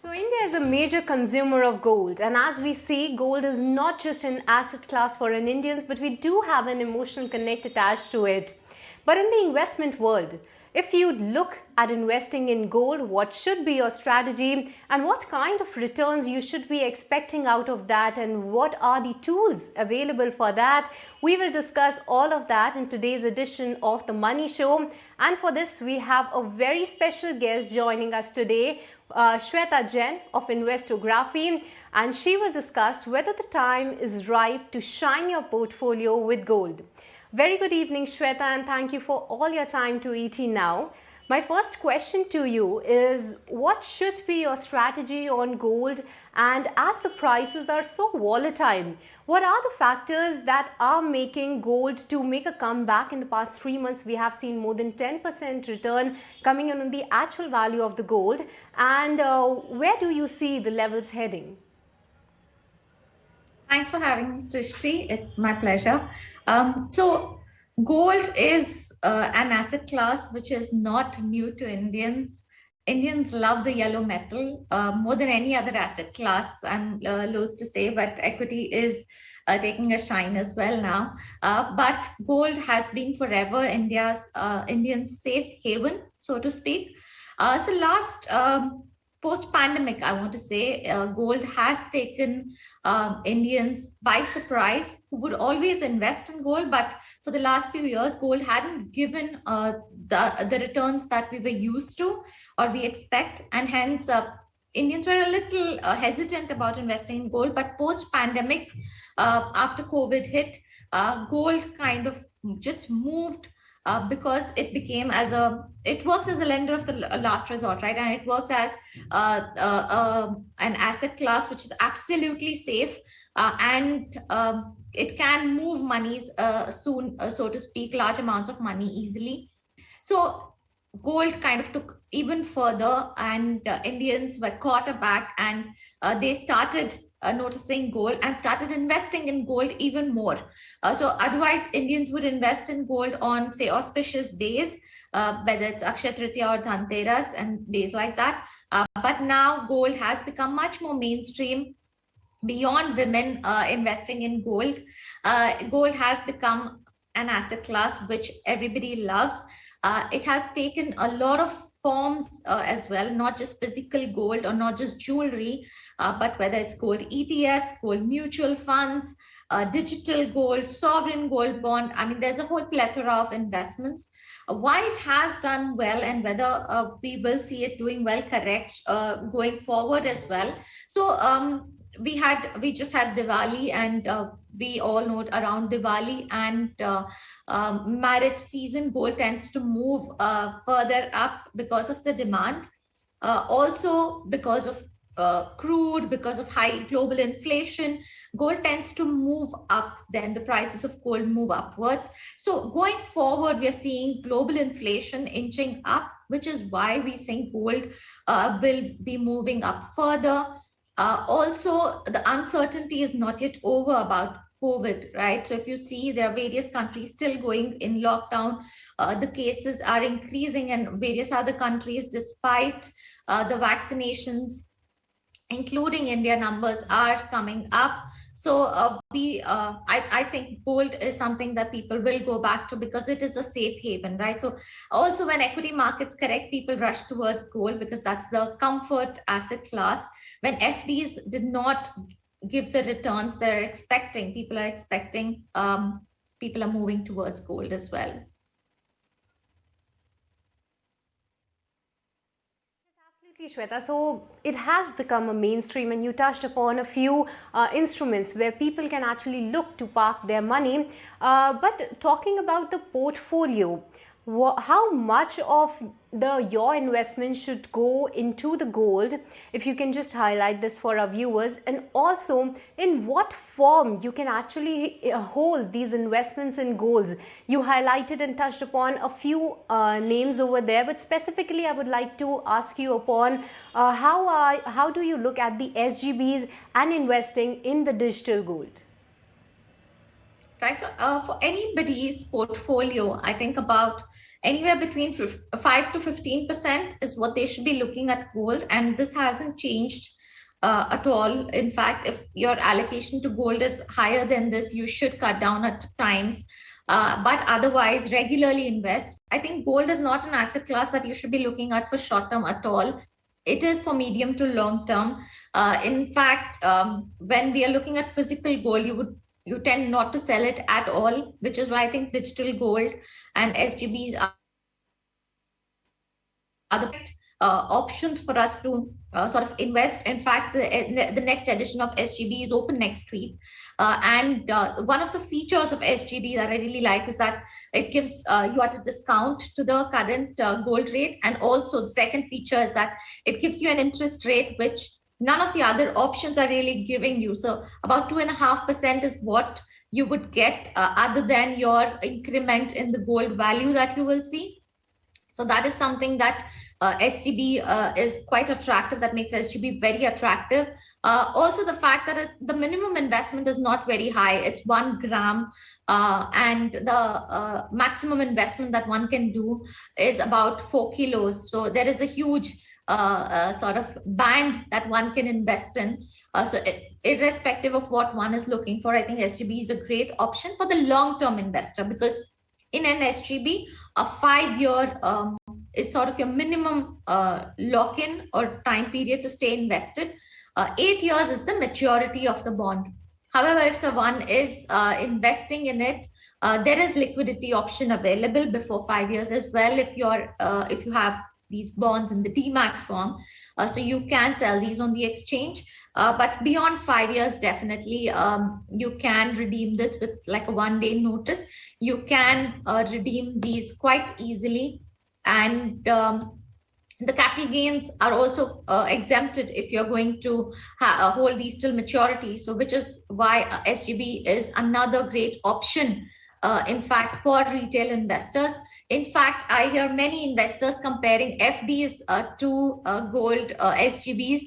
So India is a major consumer of gold, and as we see, gold is not just an asset class for an Indians, but we do have an emotional connect attached to it. But in the investment world, if you look at investing in gold, what should be your strategy and what kind of returns you should be expecting out of that, and what are the tools available for that? We will discuss all of that in today's edition of the Money Show. And for this, we have a very special guest joining us today, Shweta Jain of Investography, and she will discuss whether the time is ripe to shine your portfolio with gold. Very good evening, Shweta, and thank you for all your time to ET Now. My first question to you is, what should be your strategy on gold? And as the prices are so volatile, what are the factors that are making gold to make a comeback? In the past 3 months, we have seen more than 10% return coming in on the actual value of the gold. And where do you see the levels heading? Thanks for having me, Srishti. It's my pleasure. So gold is an asset class which is not new to Indians. Indians love the yellow metal more than any other asset class, I'm loath to say, but equity is taking a shine as well now. But gold has been forever Indian's safe haven, so to speak. So last post-pandemic, I want to say, gold has taken Indians by surprise, who would always invest in gold, but for the last few years, gold hadn't given the returns that we were used to or we expect, and hence Indians were a little hesitant about investing in gold. But post-pandemic, after COVID hit, gold kind of just moved because it works as a lender of the last resort, right? And it works as an asset class which is absolutely safe, and it can move monies soon, so to speak, large amounts of money easily. So gold kind of took even further, and Indians were caught aback, and they started noticing gold and started investing in gold even more. So otherwise, Indians would invest in gold on, say, auspicious days, whether it's Akshaya Tritiya or Dhanteras and days like that. But now gold has become much more mainstream. Beyond women investing in gold, gold has become an asset class which everybody loves. It has taken a lot of forms as well, not just physical gold or not just jewelry, but whether it's gold ETFs, gold mutual funds, digital gold, sovereign gold bond. I mean, there's a whole plethora of investments. Why it has done well and whether we will see it doing well going forward as well. So we just had Diwali, and we all know around Diwali and marriage season, gold tends to move further up because of the demand. Also because of crude, because of high global inflation, gold tends to move up, then the prices of gold move upwards. So going forward, we are seeing global inflation inching up, which is why we think gold will be moving up further. Also, the uncertainty is not yet over about COVID, right? So if you see, there are various countries still going in lockdown. The cases are increasing in various other countries, despite the vaccinations, including India, numbers are coming up. So I think gold is something that people will go back to because it is a safe haven, right? So also when equity markets correct, people rush towards gold because that's the comfort asset class. When FDs did not give the returns they're expecting, people are moving towards gold as well. Shweta, so it has become a mainstream, and you touched upon a few instruments where people can actually look to park their money. But talking about the portfolio, how much of your investment should go into the gold, if you can just highlight this for our viewers, and also in what form you can actually hold these investments in golds. You highlighted and touched upon a few names over there, but specifically I would like to ask you upon how do you look at the SGBs and investing in the digital gold? Right. So for anybody's portfolio, I think about anywhere between 5 to 15% is what they should be looking at gold. And this hasn't changed at all. In fact, if your allocation to gold is higher than this, you should cut down at times. But otherwise, regularly invest. I think gold is not an asset class that you should be looking at for short term at all. It is for medium to long term. In fact, when we are looking at physical gold, you tend not to sell it at all, which is why I think digital gold and SGBs are the options for us to sort of invest. In fact, the next edition of SGB is open next week. And one of the features of SGB that I really like is that it gives you at a discount to the current gold rate. And also the second feature is that it gives you an interest rate which none of the other options are really giving you. So about 2.5% is what you would get other than your increment in the gold value that you will see. So that is something that SGB is quite attractive, that makes SGB very attractive. Also the fact that the minimum investment is not very high, it's 1 gram, and the maximum investment that one can do is about 4 kilos. So there is a huge sort of band that one can invest in. So irrespective of what one is looking for, I think SGB is a great option for the long-term investor, because in an SGB, a 5-year is sort of your minimum lock-in or time period to stay invested. 8 years is the maturity of the bond. However, if someone is investing in it, there is liquidity option available before 5 years as well. If you have these bonds in the demat form, so you can sell these on the exchange. But beyond 5 years, definitely you can redeem this with like a 1-day notice. You can redeem these quite easily, and the capital gains are also exempted if you're going to hold these till maturity. So which is why SGB is another great option, in fact, for retail investors. In fact, I hear many investors comparing FDs to gold SGBs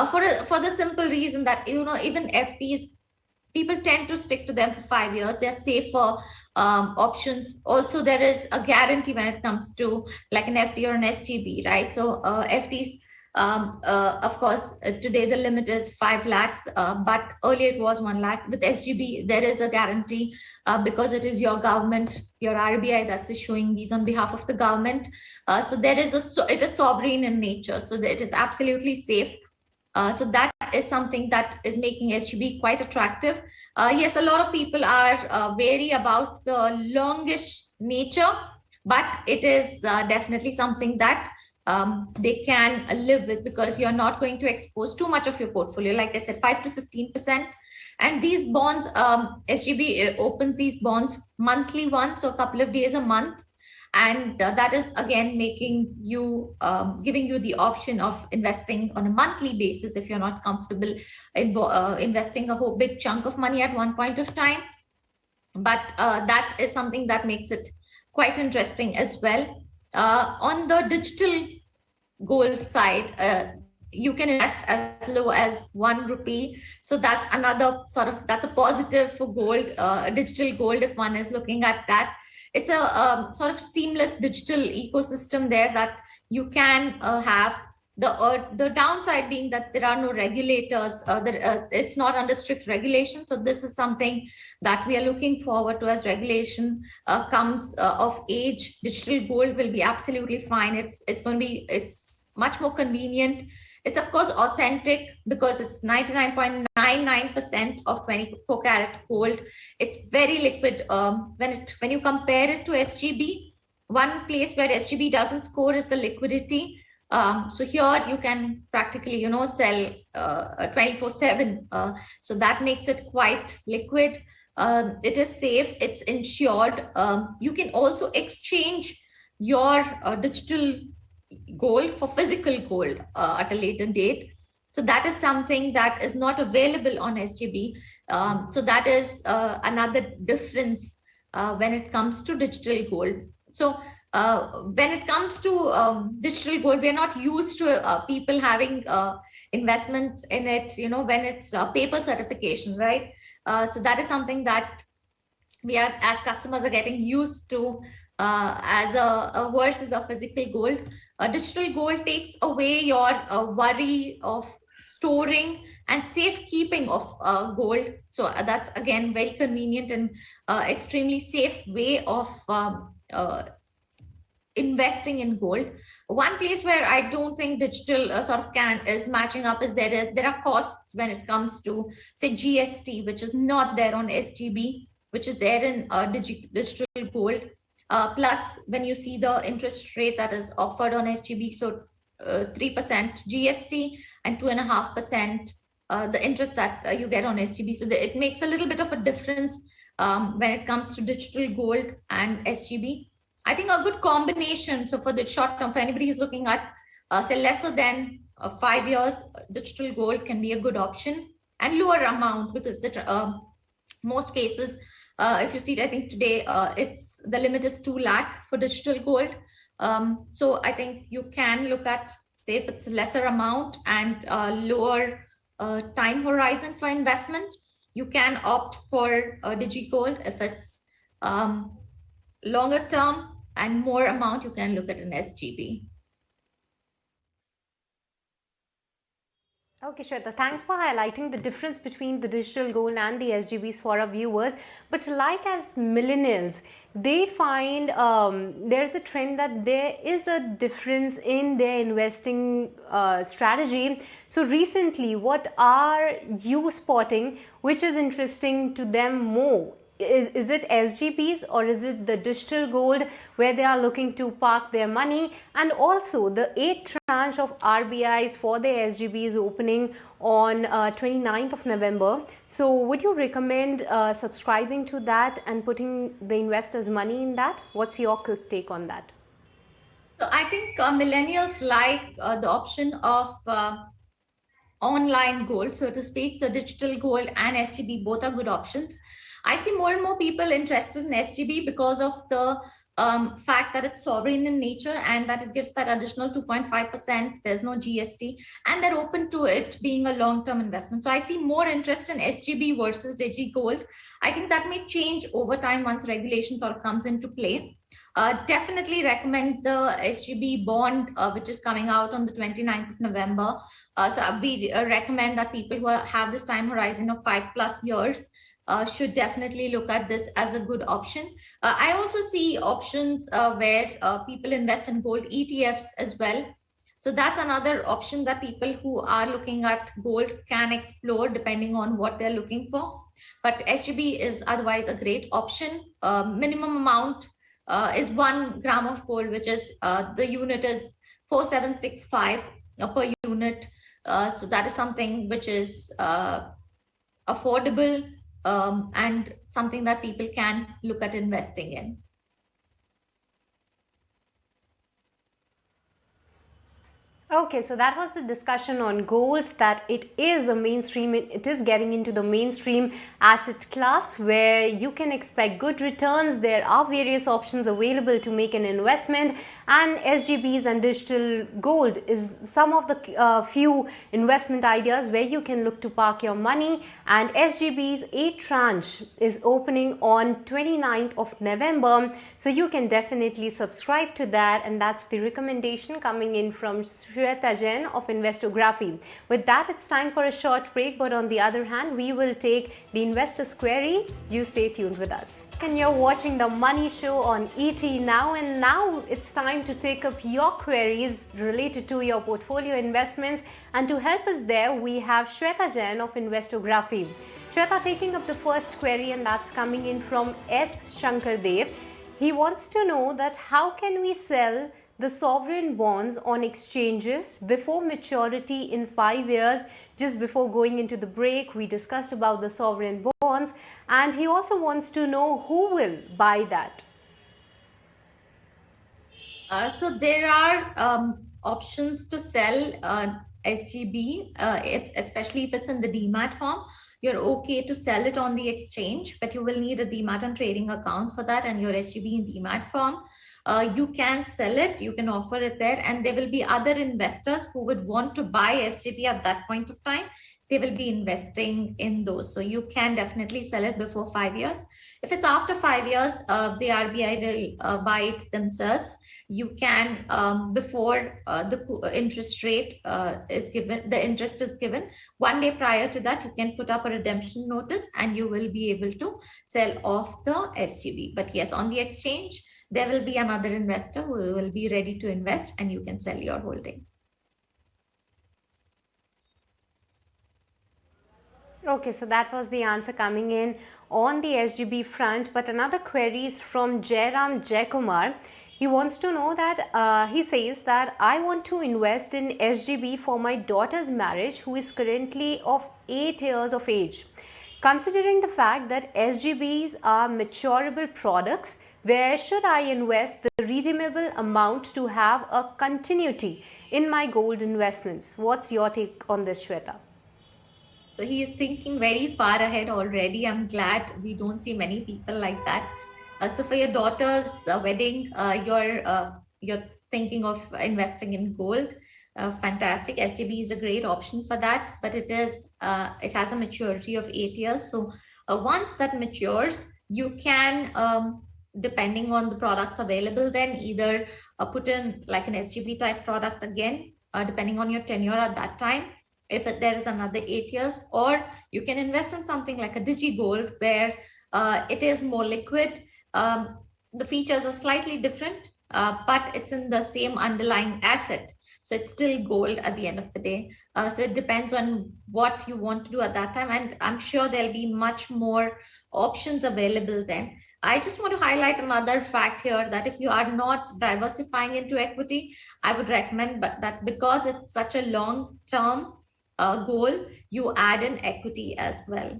for the simple reason that, even FDs, people tend to stick to them for 5 years. They're safer options. Also, there is a guarantee when it comes to like an FD or an SGB, right? So FDs, of course, today the limit is 5 lakhs, but earlier it was 1 lakh. With SGB, there is a guarantee because it is your government, your RBI that's issuing these on behalf of the government. So it is sovereign in nature. So it is absolutely safe. So that is something that is making SGB quite attractive. Yes, a lot of people are wary about the longish nature, but it is definitely something that they can live with, because you're not going to expose too much of your portfolio. Like I said, 5 to 15%. And these bonds, SGB opens these bonds monthly once, so a couple of days a month. And that is again making you, giving you the option of investing on a monthly basis if you're not comfortable investing a whole big chunk of money at one point of time. But that is something that makes it quite interesting as well. On the digital gold side, you can invest as low as 1 rupee. So that's another that's a positive for gold, digital gold, if one is looking at that. It's a sort of seamless digital ecosystem there that you can have. The downside being that there are no regulators, it's not under strict regulation. So this is something that we are looking forward to as regulation comes of age. Digital gold will be absolutely fine. It's much more convenient. It's of course authentic because it's 99.99% of 24 karat gold. It's very liquid. When you compare it to SGB, one place where SGB doesn't score is the liquidity. So here you can practically, sell 24/7. So that makes it quite liquid. It is safe. It's insured. You can also exchange your digital gold for physical gold at a later date. So that is something that is not available on SGB. So that is another difference when it comes to digital gold. So when it comes to digital gold, we are not used to people having investment in it, when it's paper certification, right? So that is something that we are, as customers, are getting used to. as a versus a physical gold. Digital gold takes away your worry of storing and safekeeping of gold. So that's again very convenient and extremely safe way of investing in gold. One place where I don't think digital sort of can is matching up is there are costs when it comes to say GST, which is not there on SGB, which is there in digital gold. Plus, when you see the interest rate that is offered on SGB, so 3% GST and 2.5% the interest that you get on SGB. So it makes a little bit of a difference when it comes to digital gold and SGB. I think a good combination. So for the short term, for anybody who's looking at say lesser than 5 years, digital gold can be a good option, and lower amount, because the most cases, if you see it, I think today it's the limit is 2 lakh for digital gold. So I think you can look at, say, if it's a lesser amount and lower time horizon for investment, you can opt for DigiGold. If it's longer term and more amount, you can look at an SGB. Okay, Shweta, thanks for highlighting the difference between the digital gold and the SGBs for our viewers. But like as millennials, they find there's a trend that there is a difference in their investing strategy. So recently, what are you spotting which is interesting to them more? Is it SGBs or is it the digital gold where they are looking to park their money? And also the 8th tranche of RBIs for the SGBs opening on 29th of November. So would you recommend subscribing to that and putting the investors' money in that? What's your quick take on that? So I think millennials like the option of online gold, so to speak. So digital gold and SGB both are good options. I see more and more people interested in SGB because of the fact that it's sovereign in nature and that it gives that additional 2.5%. There's no GST, and they're open to it being a long-term investment. So I see more interest in SGB versus DigiGold. I think that may change over time once regulation sort of comes into play. Definitely recommend the SGB bond, which is coming out on the 29th of November. So we recommend that people who have this time horizon of 5+ years should definitely look at this as a good option. I also see options where people invest in gold ETFs as well. So that's another option that people who are looking at gold can explore depending on what they're looking for. But SGB is otherwise a great option. Minimum amount is 1 gram of gold, which is the unit is 4765 per unit. So that is something which is affordable and something that people can look at investing in. Okay, so that was the discussion on golds, that it is the mainstream, it is getting into the mainstream asset class where you can expect good returns. There are various options available to make an investment, and SGBs and digital gold is some of the few investment ideas where you can look to park your money. And SGB's 8th tranche is opening on 29th of November, so you can definitely subscribe to that, and that's the recommendation coming in from Shweta Jain of Investography. With that, it's time for a short break, but on the other hand, we will take the investor's query. You stay tuned with us. And you're watching the Money Show on ET Now, and now it's time to take up your queries related to your portfolio investments. And to help us there, we have Shweta Jain of Investography. Shweta, taking up the first query, and that's coming in from S. Shankardev. He wants to know that how can we sell the sovereign bonds on exchanges before maturity in 5 years. Just before going into the break, we discussed about the sovereign bonds, and he also wants to know who will buy that. So there are options to sell SGB, especially if it's in the demat form. You're okay to sell it on the exchange, but you will need a demat and trading account for that, and your SGB in demat form. you can sell it, you can offer it there, and there will be other investors who would want to buy SGB at that point of time. They will be investing in those. So you can definitely sell it before 5 years. If it's after 5 years, the RBI will buy it themselves. You can, before the interest rate is given, the interest is given, 1 day prior to that, you can put up a redemption notice and you will be able to sell off the SGB. But yes, on the exchange, there will be another investor who will be ready to invest and you can sell your holding. Okay, so that was the answer coming in on the SGB front. But another query is from Jairam Jaikumar. He wants to know that he says that I want to invest in SGB for my daughter's marriage, who is currently of 8 years of age. Considering the fact that SGBs are maturable products, where should I invest the redeemable amount to have a continuity in my gold investments? What's your take on this, Shweta? So he is thinking very far ahead already. I'm glad we don't see many people like that. So for your daughter's wedding, you're thinking of investing in gold. Fantastic. SGB is a great option for that, but it has a maturity of 8 years. So once that matures, you can, depending on the products available, then either put in like an SGB type product again, depending on your tenure at that time, if there is another 8 years, or you can invest in something like a digi gold where it is more liquid. The features are slightly different, but it's in the same underlying asset. So it's still gold at the end of the day. So it depends on what you want to do at that time. And I'm sure there'll be much more options available then. I just want to highlight another fact here that if you are not diversifying into equity, I would recommend that because it's such a long-term goal, you add in equity as well.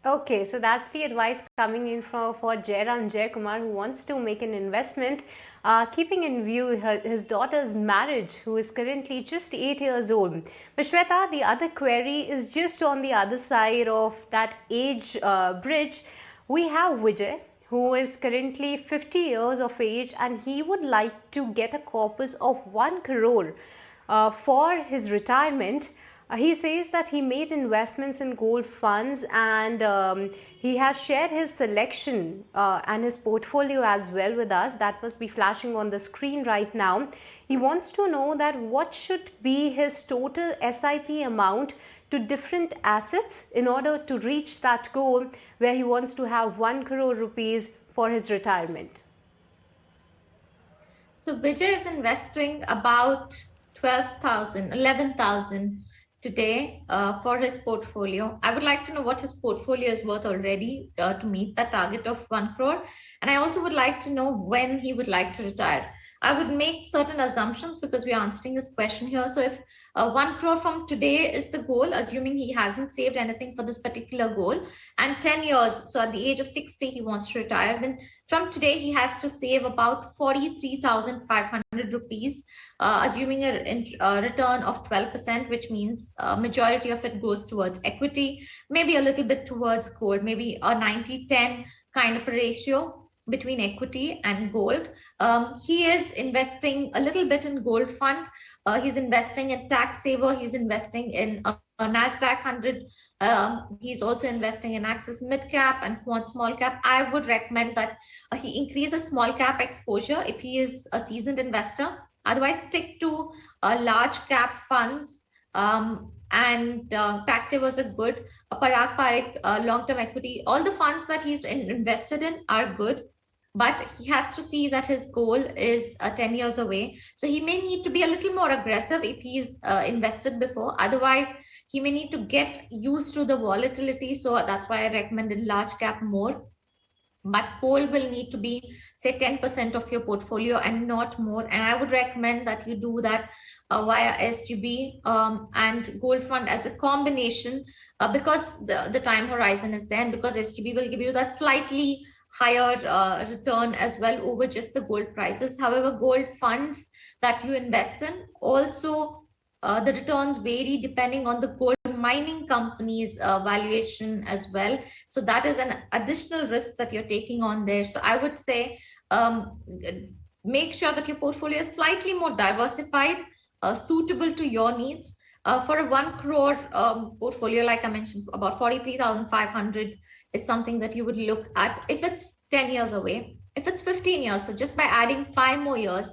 Okay, so that's the advice coming in for Jairam Jaikumar, who wants to make an investment, keeping in view his daughter's marriage, who is currently just 8 years old. But Shweta, the other query is just on the other side of that age bridge. We have Vijay, who is currently 50 years of age, and he would like to get a corpus of 1 crore for his retirement. He says that he made investments in gold funds, and he has shared his selection and his portfolio as well with us. That must be flashing on the screen right now. He wants to know that what should be his total SIP amount to different assets in order to reach that goal where he wants to have 1 crore rupees for his retirement. So Vijay is investing about 12,000, 11,000 today for his portfolio. I would like to know what his portfolio is worth already to meet that target of 1 crore. And I also would like to know when he would like to retire. I would make certain assumptions because we are answering this question here. So if 1 crore from today is the goal, assuming he hasn't saved anything for this particular goal, and 10 years, so at the age of 60, he wants to retire, then from today, he has to save about 43,500 rupees, assuming a return of 12%, which means majority of it goes towards equity, maybe a little bit towards gold, maybe a 90-10 kind of a ratio between equity and gold. He is investing a little bit in gold fund. He's investing in tax saver. He's investing in NASDAQ 100. He's also investing in Axis mid cap and quant small cap. I would recommend that he increases small cap exposure if he is a seasoned investor. Otherwise, stick to large cap funds. And tax savers are good. Parag Parikh, long-term equity. All the funds that he's invested in are good. But he has to see that his goal is 10 years away. So he may need to be a little more aggressive if he's invested before. Otherwise, he may need to get used to the volatility. So that's why I recommended large cap more. But gold will need to be, say, 10% of your portfolio and not more. And I would recommend that you do that via SGB and gold fund as a combination because the time horizon is there, and because SGB will give you that slightly higher return as well over just the gold prices. However, gold funds that you invest in also The returns vary depending on the gold mining company's valuation as well. So that is an additional risk that you're taking on there. So I would say make sure that your portfolio is slightly more diversified, suitable to your needs. For a 1 crore portfolio, like I mentioned, about 43,500 is something that you would look at if it's 10 years away. If it's 15 years, so just by adding 5 more years,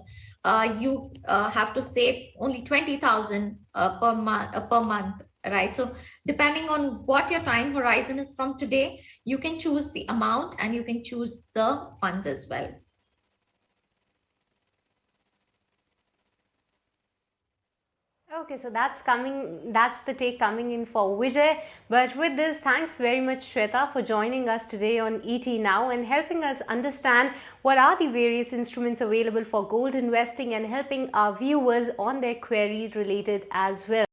you have to save only 20,000 per month, right? So depending on what your time horizon is from today, you can choose the amount and you can choose the funds as well. Okay, so that's the take coming in for Vijay. But with this, thanks very much, Shweta, for joining us today on ET Now and helping us understand what are the various instruments available for gold investing and helping our viewers on their queries related as well.